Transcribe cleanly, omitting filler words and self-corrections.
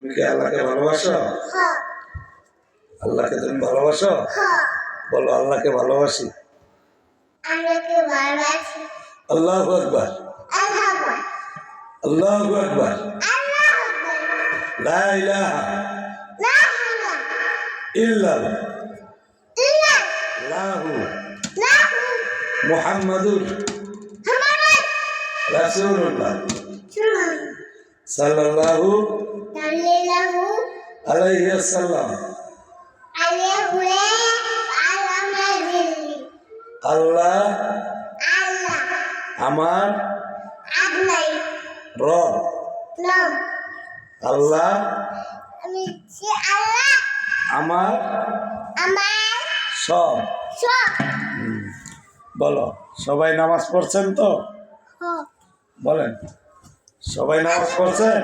তুমি কি আল্লাহকে ভালোবাসো? আল্লাহকে তুমি ভালোবাসো? বলো আল্লাহকে ভালোবাসি। আল্লাহু আকবার, আল্লাহু আকবার, লা ইলাহা ইল্লাল্লাহু মুহাম্মাদুর রাসূলুল্লাহ সাল্লাল্লাহু আলাইহি ওয়াসাল্লাম। আল্লাহ আমার রব, আল্লাহ আমার সব। বলো সবাই নামাজ পড়ছেন তো? বলেন সবাই নামাজ পড়ছেন?